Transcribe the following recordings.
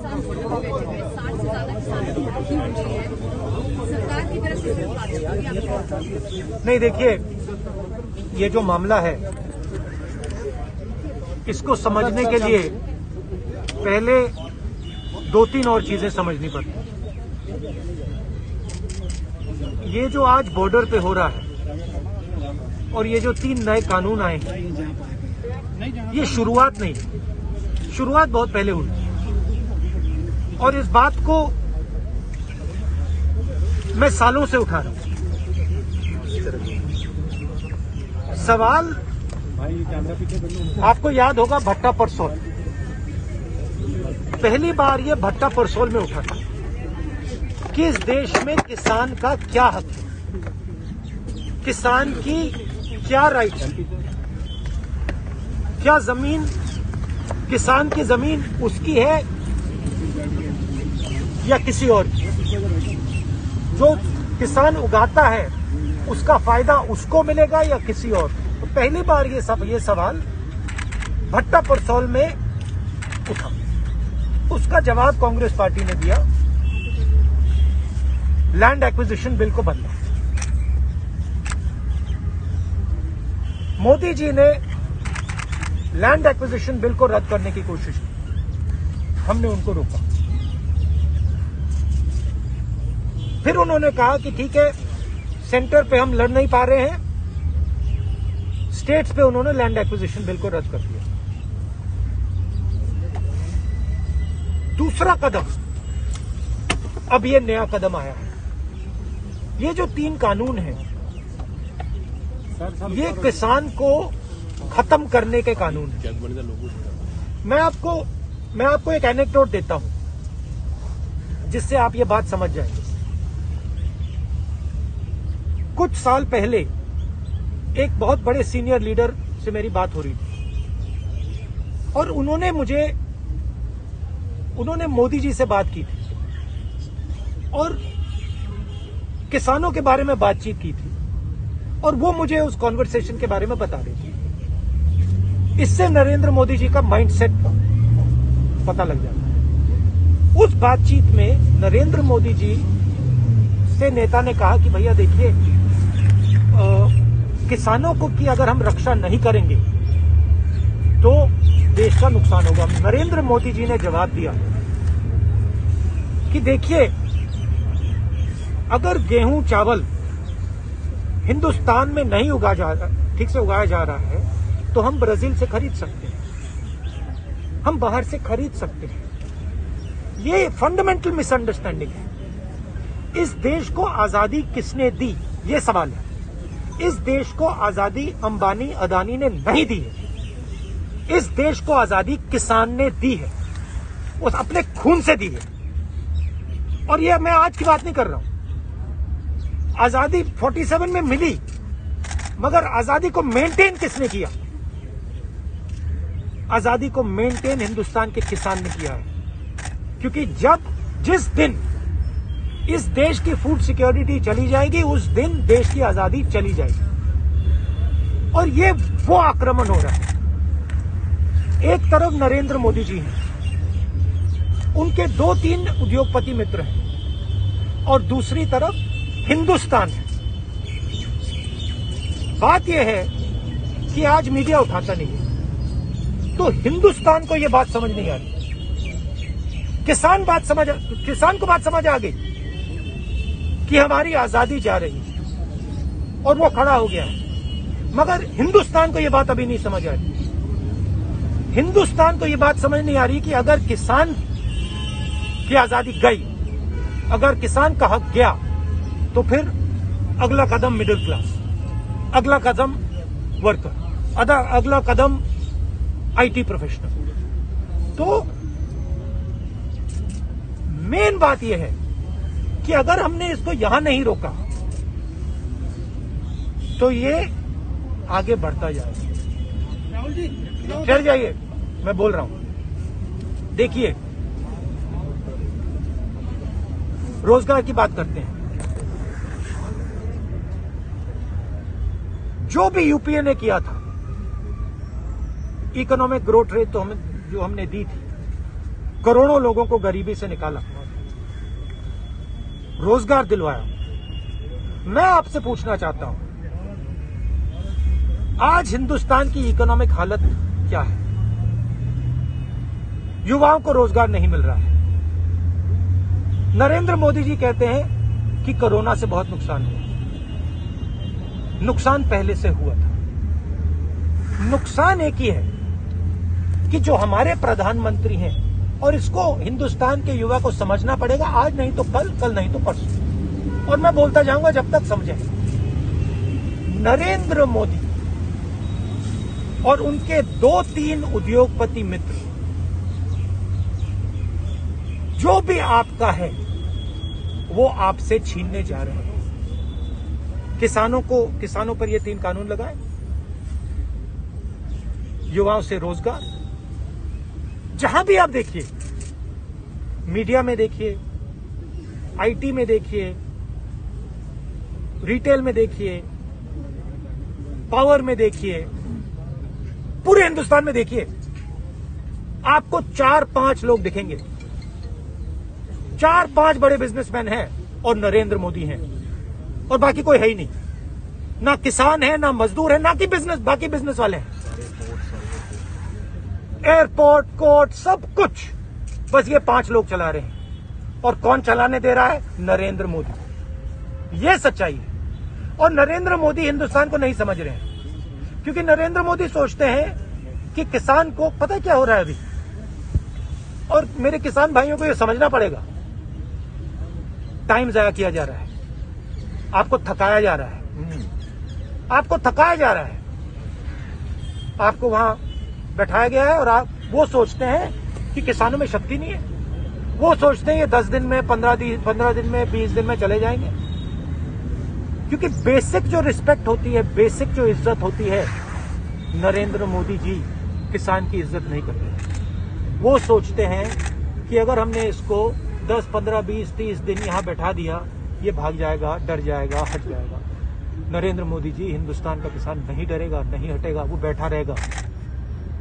किसान फोटो में बैठे हुए 60 से ज्यादा किसानों की दुखी हो रही है, सरकार की तरफ से सिर्फ बातचीत। नहीं, देखिए, ये जो मामला है इसको समझने के लिए पहले 2-3 और चीजें समझनी पड़ती। ये जो आज बॉर्डर पे हो रहा है और ये जो 3 नए कानून आए हैं, ये शुरुआत नहीं, शुरुआत बहुत पहले हुई और इस बात को मैं सालों से उठा रहा हूं। सवाल आपको याद होगा भट्टा परसोल, पहली बार ये भट्टा परसोल में उठा था कि इस देश में किसान का क्या हक है, किसान की क्या राइट है, क्या जमीन, किसान की जमीन उसकी है या किसी और की, जो किसान उगाता है उसका फायदा उसको मिलेगा या किसी और। तो पहली बार ये सवाल भट्टा परसोल में उठा। उसका जवाब कांग्रेस पार्टी ने दिया, लैंड एक्विजिशन बिल को बदला। मोदी जी ने लैंड एक्विजिशन बिल को रद्द करने की कोशिश की, हमने उनको रोका। फिर उन्होंने कहा कि ठीक है, सेंटर पे हम लड़ नहीं पा रहे हैं, स्टेट्स पे उन्होंने लैंड एक्विजिशन बिल को रद्द कर दिया। दूसरा कदम, अब ये नया कदम आया है, ये जो 3 कानून हैं, ये किसान को खत्म करने के कानून हैं। मैं आपको एक एनेक्डोट देता हूं जिससे आप ये बात समझ जाएंगे। कुछ साल पहले एक बहुत बड़े सीनियर लीडर से मेरी बात हो रही थी और उन्होंने मोदी जी से बात की थी और किसानों के बारे में बातचीत की थी और वो मुझे उस कॉन्वर्सेशन के बारे में बता रही थी। इससे नरेंद्र मोदी जी का माइंडसेट पता लग जाता है। उस बातचीत में नरेंद्र मोदी जी से नेता ने कहा कि भैया देखिए, किसानों को की अगर हम रक्षा नहीं करेंगे तो देश का नुकसान होगा। नरेंद्र मोदी जी ने जवाब दिया कि देखिए, अगर गेहूं चावल हिंदुस्तान में नहीं ठीक से उगाया जा रहा है तो हम ब्राजील से खरीद सकते हैं, हम बाहर से खरीद सकते हैं। ये फंडामेंटल मिसअंडरस्टैंडिंग है। इस देश को आजादी किसने दी, ये सवाल है। इस देश को आजादी अंबानी अदानी ने नहीं दी है। इस देश को आजादी किसान ने दी है, वो अपने खून से दी है। और ये मैं आज की बात नहीं कर रहा हूं। आजादी 47 में मिली, मगर आजादी को मेंटेन किसने किया? आजादी को मेंटेन हिंदुस्तान के किसान ने किया है। क्योंकि जिस दिन इस देश की फूड सिक्योरिटी चली जाएगी, उस दिन देश की आजादी चली जाएगी। और ये वो आक्रमण हो रहा है। एक तरफ नरेंद्र मोदी जी हैं, उनके 2-3 उद्योगपति मित्र हैं और दूसरी तरफ हिंदुस्तान है। बात यह है कि आज मीडिया उठाता नहीं है, तो हिंदुस्तान को यह बात समझ नहीं आ रही। किसान को बात समझ आ गई कि हमारी आजादी जा रही है और वो खड़ा हो गया, मगर हिंदुस्तान को यह बात अभी नहीं समझ आ रही। हिंदुस्तान को यह बात समझ नहीं आ रही कि अगर किसान की आजादी गई, अगर किसान का हक गया, तो फिर अगला कदम मिडिल क्लास, अगला कदम वर्कर, अगला कदम आईटी प्रोफेशनल। तो मेन बात यह है कि अगर हमने इसको यहां नहीं रोका तो ये आगे बढ़ता जाएगा। राहुल जी, चल जाइए, मैं बोल रहा हूं। देखिए, रोजगार की बात करते हैं। जो भी यूपीए ने किया था, इकोनॉमिक ग्रोथ रेट तो जो हमने दी थी, करोड़ों लोगों को गरीबी से निकाला, रोजगार दिलवाया। मैं आपसे पूछना चाहता हूं, आज हिंदुस्तान की इकोनॉमिक हालत क्या है? युवाओं को रोजगार नहीं मिल रहा है। नरेंद्र मोदी जी कहते हैं कि कोरोना से बहुत नुकसान हुआ। नुकसान पहले से हुआ था। नुकसान एक ही है कि जो हमारे प्रधानमंत्री हैं, और इसको हिंदुस्तान के युवा को समझना पड़ेगा, आज नहीं तो कल, कल नहीं तो परसों, और मैं बोलता जाऊंगा जब तक समझे। नरेंद्र मोदी और उनके 2-3 उद्योगपति मित्र जो भी आपका है वो आपसे छीनने जा रहे हैं। किसानों पर ये 3 कानून लगाए, युवाओं से रोजगार। जहां भी आप देखिए, मीडिया में देखिए, आईटी में देखिए, रिटेल में देखिए, पावर में देखिए, पूरे हिंदुस्तान में देखिए, आपको 4-5 लोग दिखेंगे। 4-5 बड़े बिजनेसमैन हैं और नरेंद्र मोदी हैं, और बाकी कोई है ही नहीं। ना किसान है, ना मजदूर है, ना कि बाकी बिजनेस वाले हैं। एयरपोर्ट, कोर्ट, सब कुछ बस ये 5 लोग चला रहे हैं। और कौन चलाने दे रहा है? नरेंद्र मोदी। ये सच्चाई है। और नरेंद्र मोदी हिंदुस्तान को नहीं समझ रहे हैं, क्योंकि नरेंद्र मोदी सोचते हैं कि किसान को पता क्या हो रहा है अभी, और मेरे किसान भाइयों को ये समझना पड़ेगा, टाइम जाया किया जा रहा है, आपको थकाया जा रहा है, आपको थकाया जा रहा है, आपको वहां बैठाया गया है, और आप वो सोचते हैं कि किसानों में शक्ति नहीं है। वो सोचते हैं ये 10 दिन में, 15 दिन में, 20 दिन में चले जाएंगे। क्योंकि बेसिक जो रिस्पेक्ट होती है, बेसिक जो इज्जत होती है, नरेंद्र मोदी जी किसान की इज्जत नहीं करते। वो सोचते हैं कि अगर हमने इसको 10, 15, 20, 30 दिन यहां बैठा दिया, ये भाग जाएगा, डर जाएगा, हट जाएगा। नरेंद्र मोदी जी, हिंदुस्तान का किसान नहीं डरेगा, नहीं हटेगा, वो बैठा रहेगा।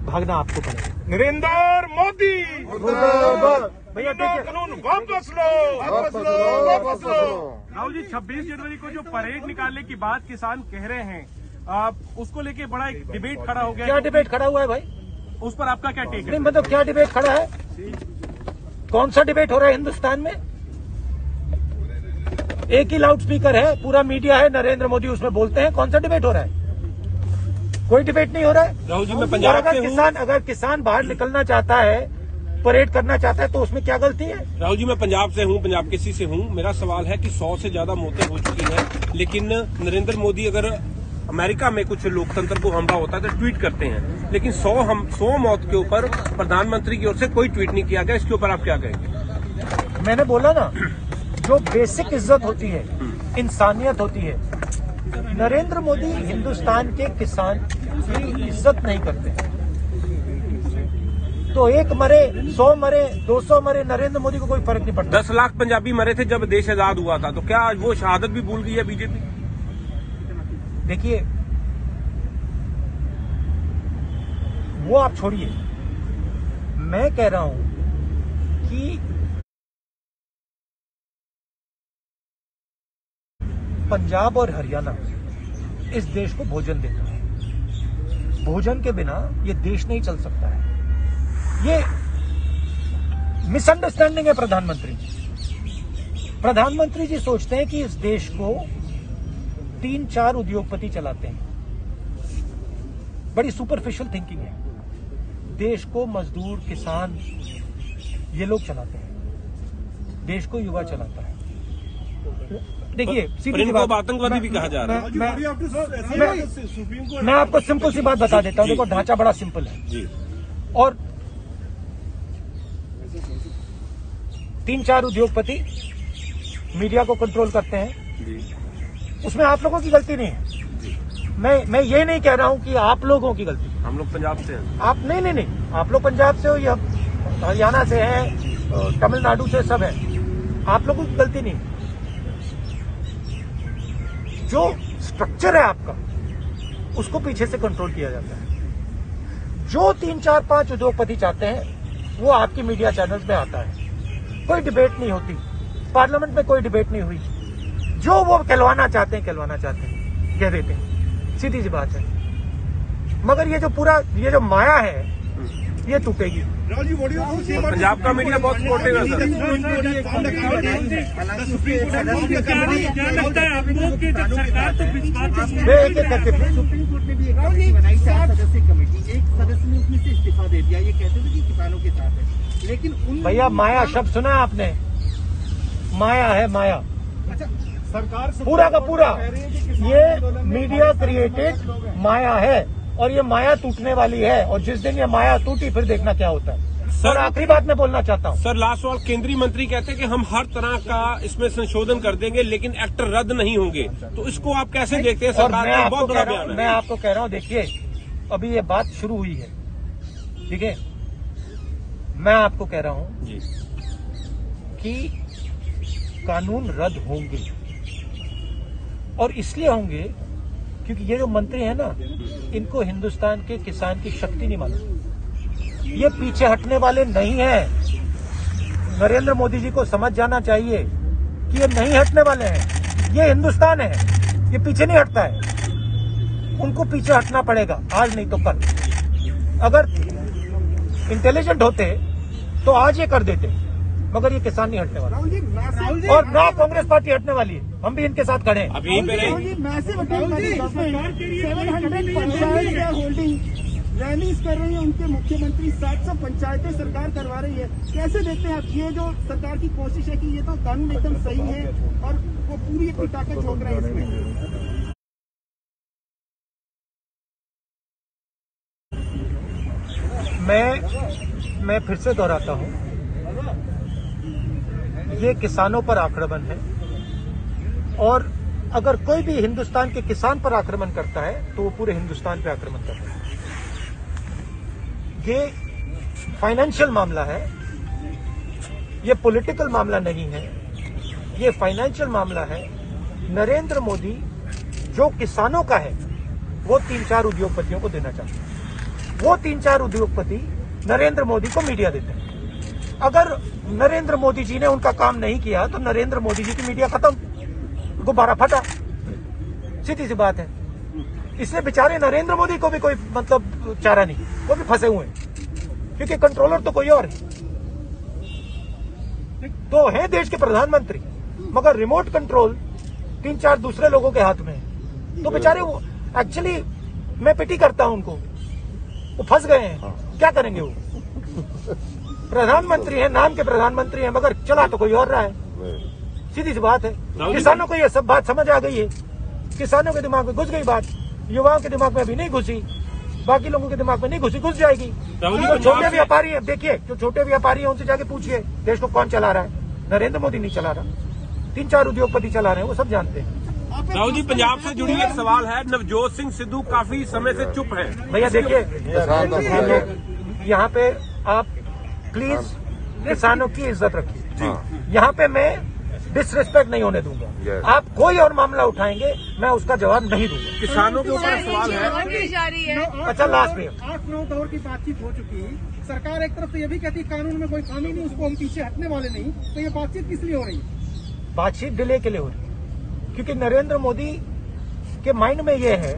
भागना आपको पड़ेगा। नरेंद्र मोदी भैया देखिए, कानून वापस लो। राहुल जी, 26 जनवरी को जो परेड निकालने की बात किसान कह रहे हैं, आप उसको लेके बड़ा एक डिबेट खड़ा हो गया। क्या डिबेट खड़ा हुआ है भाई? उस पर आपका क्या टेक है? नहीं, मतलब क्या डिबेट खड़ा है? कौन सा डिबेट हो रहा है हिंदुस्तान में? एक ही लाउड स्पीकर है, पूरा मीडिया है, नरेंद्र मोदी उसमें बोलते हैं। कौन सा डिबेट हो रहा है? कोई डिबेट नहीं हो रहा है। राहुल जी, मैं पंजाब से हूँ। अगर किसान बाहर निकलना चाहता है, परेड करना चाहता है, तो उसमें क्या गलती है? राहुल जी, मैं पंजाब से हूँ, पंजाब किसी से हूँ। मेरा सवाल है कि 100 से ज्यादा मौतें हो चुकी हैं, लेकिन नरेंद्र मोदी अगर अमेरिका में कुछ लोकतंत्र को हमला होता है तो ट्वीट करते हैं, लेकिन 100 मौत के ऊपर प्रधानमंत्री की ओर से कोई ट्वीट नहीं किया गया। इसके ऊपर आप क्या कहेंगे? मैंने बोला ना, जो बेसिक इज्जत होती है, इंसानियत होती है, नरेंद्र मोदी हिंदुस्तान के किसान की इज्जत नहीं करते। तो 1 मरे, 100 मरे, 200 मरे, नरेंद्र मोदी को कोई फर्क नहीं पड़ता। 10 लाख पंजाबी मरे थे जब देश आजाद हुआ था, तो क्या वो शहादत भी भूल गई है बीजेपी? देखिए, वो आप छोड़िए, मैं कह रहा हूं कि पंजाब और हरियाणा इस देश को भोजन देता है। भोजन के बिना ये देश नहीं चल सकता है। ये मिसअंडरस्टैंडिंग है प्रधानमंत्री जी सोचते हैं कि इस देश को 3-4 उद्योगपति चलाते हैं। बड़ी सुपरफिशियल थिंकिंग है। देश को मजदूर, किसान, ये लोग चलाते हैं। देश को युवा चलाता है। देखिए, सीधी सी बात, आतंकवादी भी कहा जा रहा है। मैं आपको सिंपल सी बात बता देता हूं। देखो, ढांचा बड़ा सिंपल है जी, और 3-4 उद्योगपति मीडिया को कंट्रोल करते हैं जी। उसमें आप लोगों की गलती नहीं है। मैं ये नहीं कह रहा हूं कि आप लोगों की गलती। हम लोग पंजाब से हैं। आप नहीं, आप लोग पंजाब से हो या हरियाणा से हैं, तमिलनाडु से, सब है। आप लोगों की गलती नहीं। जो स्ट्रक्चर है आपका, उसको पीछे से कंट्रोल किया जाता है। जो 3-4-5 उद्योगपति चाहते हैं वो आपकी मीडिया चैनल्स में आता है। कोई डिबेट नहीं होती, पार्लियामेंट में कोई डिबेट नहीं हुई। जो वो कहलवाना चाहते हैं कह देते हैं, सीधी सी बात है। मगर ये जो माया है ये टूटेगी। पंजाब का मीडिया बहुत सपोर्टिव है सर। क्या लगता है आपको कि जब सरकार तो एक करके सुप्रीम कोर्ट ने भी एक कमेटी बनाई, 4 सदस्यीय कमेटी, एक सदस्य ने उसमें से इस्तीफा दे दिया। ये कहते थे कि किसानों के साथ है, लेकिन उन भैया माया शब्द सुना आपने? माया है माया। अच्छा, सरकार पूरा का पूरा ये मीडिया क्रिएटेड माया है और ये माया टूटने वाली है। और जिस दिन ये माया टूटी फिर देखना क्या होता है। और आखिरी बात मैं बोलना चाहता हूँ सर, लास्ट सवाल। केंद्रीय मंत्री कहते हैं कि हम हर तरह का इसमें संशोधन कर देंगे लेकिन एक्ट रद्द नहीं होंगे, तो इसको आप कैसे देखते हैं? और सरकार का बहुत बड़ा बयान है। मैं आपको कह रहा हूँ, देखिए अभी ये बात शुरू हुई है, ठीक है? मैं आपको कह रहा हूँ जी कि कानून रद्द होंगे और इसलिए होंगे क्योंकि ये जो मंत्री है ना, इनको हिंदुस्तान के किसान की शक्ति नहीं मालूम। ये पीछे हटने वाले नहीं हैं। नरेंद्र मोदी जी को समझ जाना चाहिए कि ये नहीं हटने वाले हैं। ये हिंदुस्तान है, ये पीछे नहीं हटता है। उनको पीछे हटना पड़ेगा, आज नहीं तो कल। अगर इंटेलिजेंट होते तो आज ये कर देते, मगर ये किसान नहीं हटने वाला और ना कांग्रेस पार्टी हटने वाली है। हम भी इनके साथ खड़े हैं। अब यहीं पे रहेंगे। रैलीज कर रही है उनके मुख्यमंत्री, 700 पंचायतें सरकार करवा रही है। कैसे देखते हैं आप ये जो सरकार की कोशिश है कि ये तो कानून एकदम सही है और वो पूरी अपनी ताकत झोंक रहे हैं इसमें? मैं फिर से दोहराता हूं, ये किसानों पर आक्रमण है और अगर कोई भी हिंदुस्तान के किसान पर आक्रमण करता है तो वो पूरे हिंदुस्तान पे आक्रमण करता है। ये फाइनेंशियल मामला है, ये पॉलिटिकल मामला नहीं है, ये फाइनेंशियल मामला है। नरेंद्र मोदी जो किसानों का है वो 3-4 उद्योगपतियों को देना चाहते हैं। वो 3-4 उद्योगपति नरेंद्र मोदी को मीडिया देते हैं। अगर नरेंद्र मोदी जी ने उनका काम नहीं किया तो नरेंद्र मोदी जी की मीडिया खत्म, गुब्बारा फटा, सीधी सी बात है। इसलिए बेचारे नरेंद्र मोदी को भी कोई मतलब चारा नहीं, वो भी फंसे हुए हैं क्योंकि कंट्रोलर तो कोई और है। तो है देश के प्रधानमंत्री, मगर रिमोट कंट्रोल 3-4 दूसरे लोगों के हाथ में है। तो बेचारे वो एक्चुअली मैं पिटी करता हूं उनको, वो फंस गए हैं। क्या करेंगे वो? प्रधानमंत्री है, नाम के प्रधानमंत्री है, मगर चला तो कोई और रहा है। सीधी सी बात है। किसानों को ये सब बात समझ आ गई है, किसानों के दिमाग में घुस गई बात, युवाओं के दिमाग में अभी नहीं घुसी, बाकी लोगों के दिमाग में नहीं घुसी, घुस जाएगी। जो छोटे व्यापारी है, देखिए जो छोटे व्यापारी है उनसे जाके पूछिए देश को कौन चला रहा है। नरेंद्र मोदी नहीं चला रहा, 3-4 उद्योगपति चला रहे हैं, वो सब जानते हैं। राहुल जी, पंजाब से जुड़ी एक सवाल है। नवजोत सिंह सिद्धू काफी समय से चुप है। भैया देखिए, यहाँ पे आप प्लीज किसानों की इज्जत रखिए। यहाँ पे मैं डिसरिस्पेक्ट नहीं होने दूंगा। आप कोई और मामला उठाएंगे, मैं उसका जवाब नहीं दूंगा। किसानों के ऊपर सवाल है। जारी है। अच्छा, लास्ट में 8-9 दौर की बातचीत हो चुकी है। सरकार एक तरफ तो ये भी कहती है कानून में कोई खामी नहीं, उसको हम पीछे हटने वाले नहीं, तो ये बातचीत किस लिए हो रही है? बातचीत डिले के लिए हो रही है क्योंकि नरेंद्र मोदी के माइंड में ये है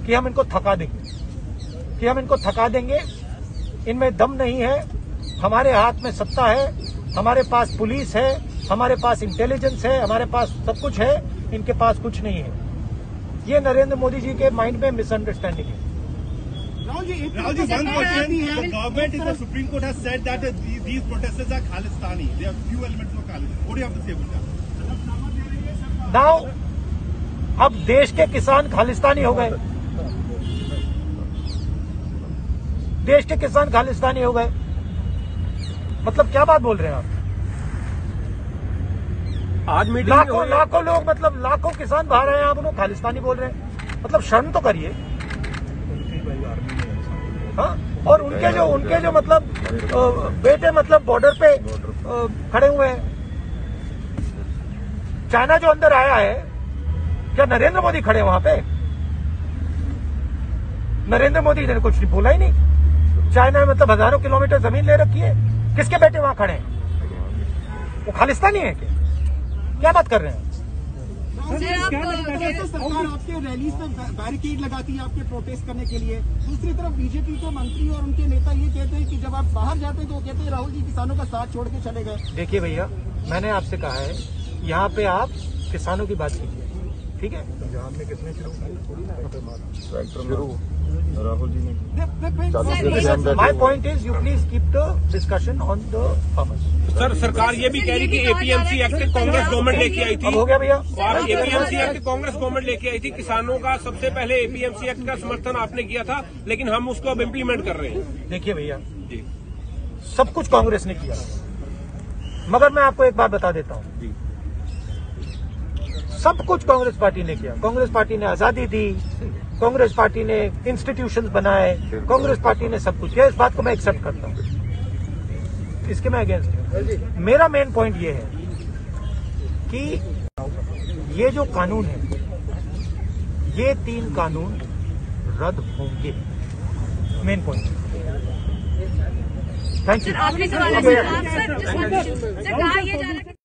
कि हम इनको थका देंगे, इनमें दम नहीं है। हमारे हाथ में सत्ता है, हमारे पास पुलिस है, हमारे पास इंटेलिजेंस है, हमारे पास सब कुछ है, इनके पास कुछ नहीं है। ये नरेंद्र मोदी जी के माइंड में मिसअंडरस्टैंडिंग है। Rahul ji, one question. The government is the Supreme Court has said that these protesters are Khalistani. They have few elements of Khalistan. What do you have to say about that? Now अब देश के किसान खालिस्तानी हो गए, देश के किसान खालिस्तानी हो गए, मतलब क्या बात बोल रहे हैं आप? आज मीटिंग लाखों लोग, मतलब लाखों किसान बाहर आए हैं, आप उन्हें खालिस्तानी बोल रहे हैं? मतलब शर्म तो करिए। हाँ, और उनके जो मतलब बेटे मतलब बॉर्डर पे खड़े हुए हैं। चाइना जो अंदर आया है, क्या नरेंद्र मोदी खड़े वहां पे? नरेंद्र मोदी ने कुछ बोला ही नहीं। चाइना में मतलब हजारों किलोमीटर जमीन ले रखी है, किसके बेटे वहां खड़े हैं? वो खालिस्तानी है क्या बात कर रहे हैं? जैसे सरकार आपके रैलीज पे बैरिकेड लगाती है आपके प्रोटेस्ट करने के लिए, दूसरी तरफ बीजेपी के मंत्री और उनके नेता ये कहते हैं कि जब आप बाहर जाते हैं तो वो कहते हैं राहुल जी किसानों का साथ छोड़ के चले गए। देखिए भैया, मैंने आपसे कहा है यहाँ पे आप किसानों की बात कीजिए, ठीक है? पंजाब में किसने शुरू राहुल जी ने। My point is you please keep the discussion on the farmers. Sir, सरकार ये भी कह रही कि एपीएमसी एक्ट कांग्रेस गवर्नमेंट लेके आई थी। अब हो गया भैया, और एपीएमसी एक्ट कांग्रेस गवर्नमेंट लेके आई थी। किसानों का सबसे पहले एपीएमसी एक्ट का समर्थन आपने किया था, लेकिन हम उसको अब इम्प्लीमेंट कर रहे हैं। देखिए भैया, जी, सब कुछ कांग्रेस ने किया, मगर मैं आपको एक बात बता देता हूं, सब कुछ कांग्रेस पार्टी ने किया। कांग्रेस पार्टी ने आजादी दी, कांग्रेस पार्टी ने इंस्टीट्यूशंस बनाए, कांग्रेस पार्टी ने सब कुछ किया। इस बात को मैं एक्सेप्ट करता हूं, इसके मैं अगेंस्ट हूं। मेरा मेन पॉइंट ये है कि ये जो कानून है, ये 3 कानून रद्द होंगे। Main point. Thank you. आखिरी सवाल है सर, कहा यह जा रहा है